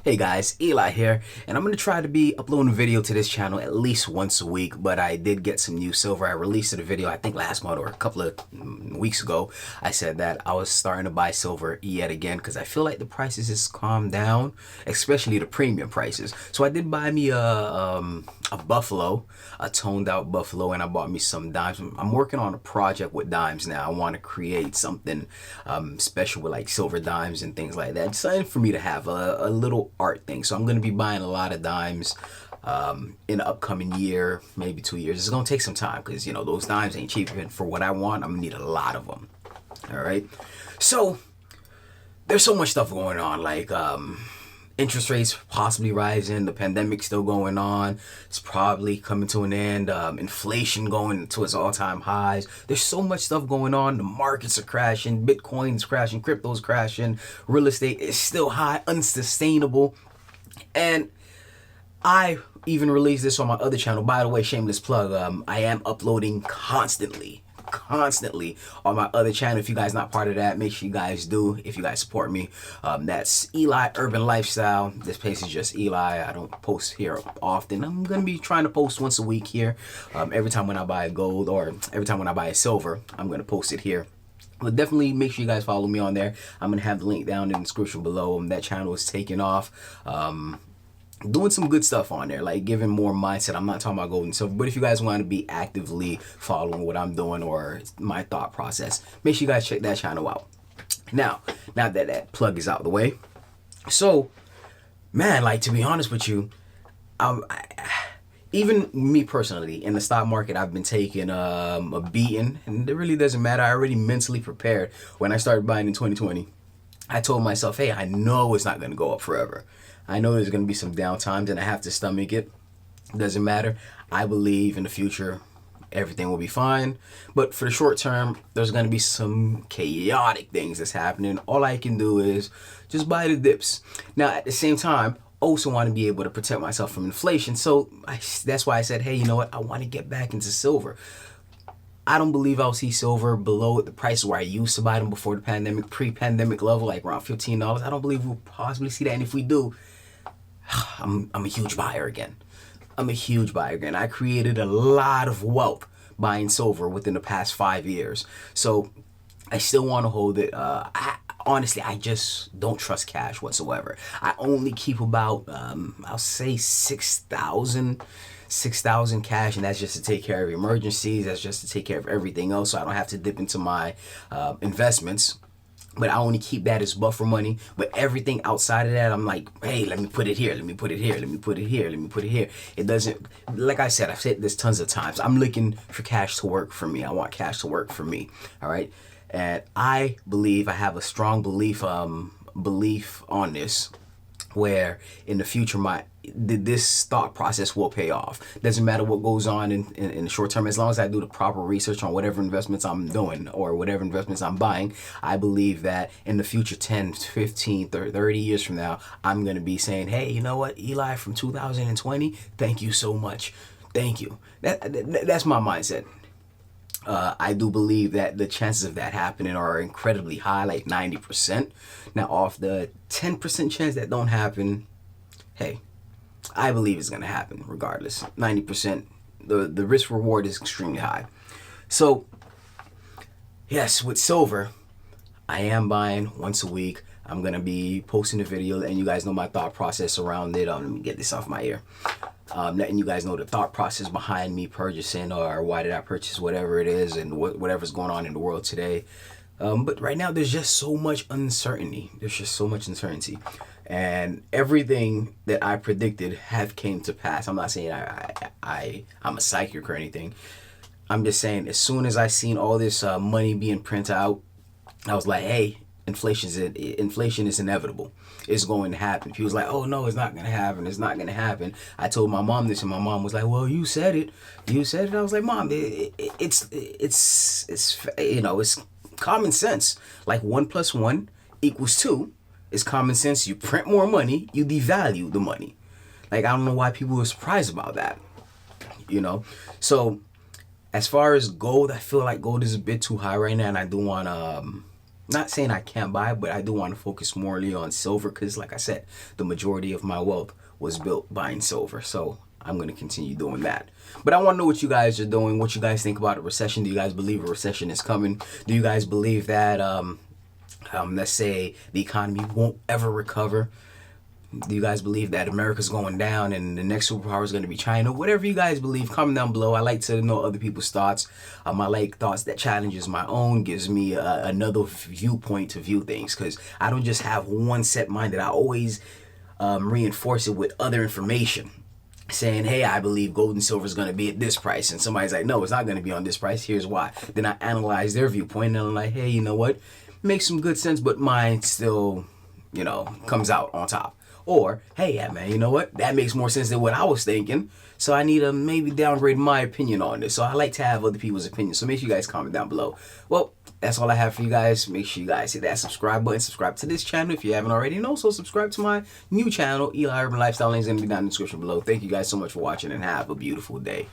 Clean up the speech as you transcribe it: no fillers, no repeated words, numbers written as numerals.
Hey guys, Eli here, and I'm going to try to be uploading a video to this channel at least once a week, but I did get some new silver. I released a video, I think last month or a couple of weeks ago. I said that I was starting to buy silver yet again because I feel like the prices has calmed down, especially the premium prices. So I did buy me a buffalo, a toned out buffalo, and I bought me some dimes. I'm working on a project with dimes now. I want to create something special with like silver dimes and things like that. It's something for me to have a little art thing. So I'm going to be buying a lot of dimes in the upcoming year, maybe 2 years. It's going to take some time because, you know, those dimes ain't cheap. And for what I want, I'm going to need a lot of them. All right. So there's so much stuff going on, like interest rates possibly rising, the pandemic still going on, it's probably coming to an end, inflation going to its all-time highs. There's so much stuff going on. The markets are crashing, Bitcoin's crashing, crypto's crashing, real estate is still high, unsustainable. And I even released this on my other channel. By the way, shameless plug, I am uploading constantly on my other channel. If you guys not part of that, make sure you guys do, if you guys support me. That's Eli Urban Lifestyle. This page is just Eli. I don't post here often. I'm gonna be trying to post once a week here. Every time when I buy gold or every time when I buy a silver, I'm gonna post it here. But definitely make sure you guys follow me on there. I'm gonna have the link down in the description below. That channel is taking off. Doing some good stuff on there, like giving more mindset. I'm not talking about gold and silver, but if you guys want to be actively following what I'm doing or my thought process, make sure you guys check that channel out. Now that that plug is out of the way, so man, like, to be honest with you, even me personally in the stock market, I've been taking a beating, and it really doesn't matter. I already mentally prepared when I started buying in 2020. I told myself, hey, I know it's not going to go up forever. I know there's going to be some down times and I have to stomach it. Doesn't matter. I believe in the future everything will be fine. But for the short term, there's going to be some chaotic things that's happening. All I can do is just buy the dips. Now, at the same time, also want to be able to protect myself from inflation. So that's why I said, hey, you know what? I want to get back into silver. I don't believe I'll see silver below the price where I used to buy them before the pandemic, pre-pandemic level, like around $15. I don't believe we'll possibly see that. And if we do, I'm a huge buyer again. I created a lot of wealth buying silver within the past 5 years. So I still want to hold it. Honestly, I just don't trust cash whatsoever. I only keep about, I'll say 6,000 cash, and that's just to take care of emergencies. That's just to take care of everything else, so I don't have to dip into my investments. But I only keep that as buffer money. But everything outside of that, I'm like, hey, let me put it here, let me put it here, let me put it here, let me put it here. It doesn't, like I said, I've said this tons of times, I'm looking for cash to work for me. I want cash to work for me. All right. And I believe, I have a strong belief on this, where in the future this thought process will pay off. Doesn't matter what goes on in the short term, as long as I do the proper research on whatever investments I'm doing or whatever investments I'm buying. I believe that in the future, 10, 15, 30 years from now, I'm going to be saying, hey, you know what, Eli from 2020, thank you so much. Thank you. That's my mindset. I do believe that the chances of that happening are incredibly high, like 90%. Now, off the 10% chance that don't happen, hey, I believe it's going to happen regardless. 90%, the risk reward is extremely high. So, yes, with silver, I am buying once a week. I'm going to be posting a video, and you guys know my thought process around it. Let me get this off my ear. Letting you guys know the thought process behind me purchasing, or why did I purchase whatever it is, and whatever's going on in the world today. But right now, there's just so much uncertainty. And everything that I predicted have came to pass. I'm not saying I'm a psychic or anything. I'm just saying, as soon as I seen all this money being printed out, I was like, hey, inflation is inevitable. It's going to happen. People was like, oh no, it's not going to happen. It's not going to happen. I told my mom this, and my mom was like, well, you said it. I was like, Mom, it's you know, it's common sense. Like 1 + 1 = 2 is common sense. You print more money, you devalue the money. Like, I don't know why people were surprised about that. You know, so as far as gold, I feel like gold is a bit too high right now, and I do want Not saying I can't buy, but I do want to focus morely on silver because, like I said, the majority of my wealth was built buying silver. So I'm going to continue doing that. But I want to know what you guys are doing, what you guys think about a recession. Do you guys believe a recession is coming? Do you guys believe that, let's say, the economy won't ever recover? Do you guys believe that America's going down and the next superpower is going to be China? Whatever you guys believe, comment down below. I like to know other people's thoughts. I like thoughts that challenges my own, gives me another viewpoint to view things, because I don't just have one set minded. I always reinforce it with other information, saying, hey, I believe gold and silver is going to be at this price. And somebody's like, no, it's not going to be on this price. Here's why. Then I analyze their viewpoint and I'm like, hey, you know what? Makes some good sense, but mine still, comes out on top. Or, hey, yeah, man, you know what? That makes more sense than what I was thinking. So I need to maybe downgrade my opinion on this. So I like to have other people's opinions. So make sure you guys comment down below. Well, that's all I have for you guys. Make sure you guys hit that subscribe button. Subscribe to this channel if you haven't already. And also subscribe to my new channel, Eli Urban Lifestyle. Link is going to be down in the description below. Thank you guys so much for watching and have a beautiful day.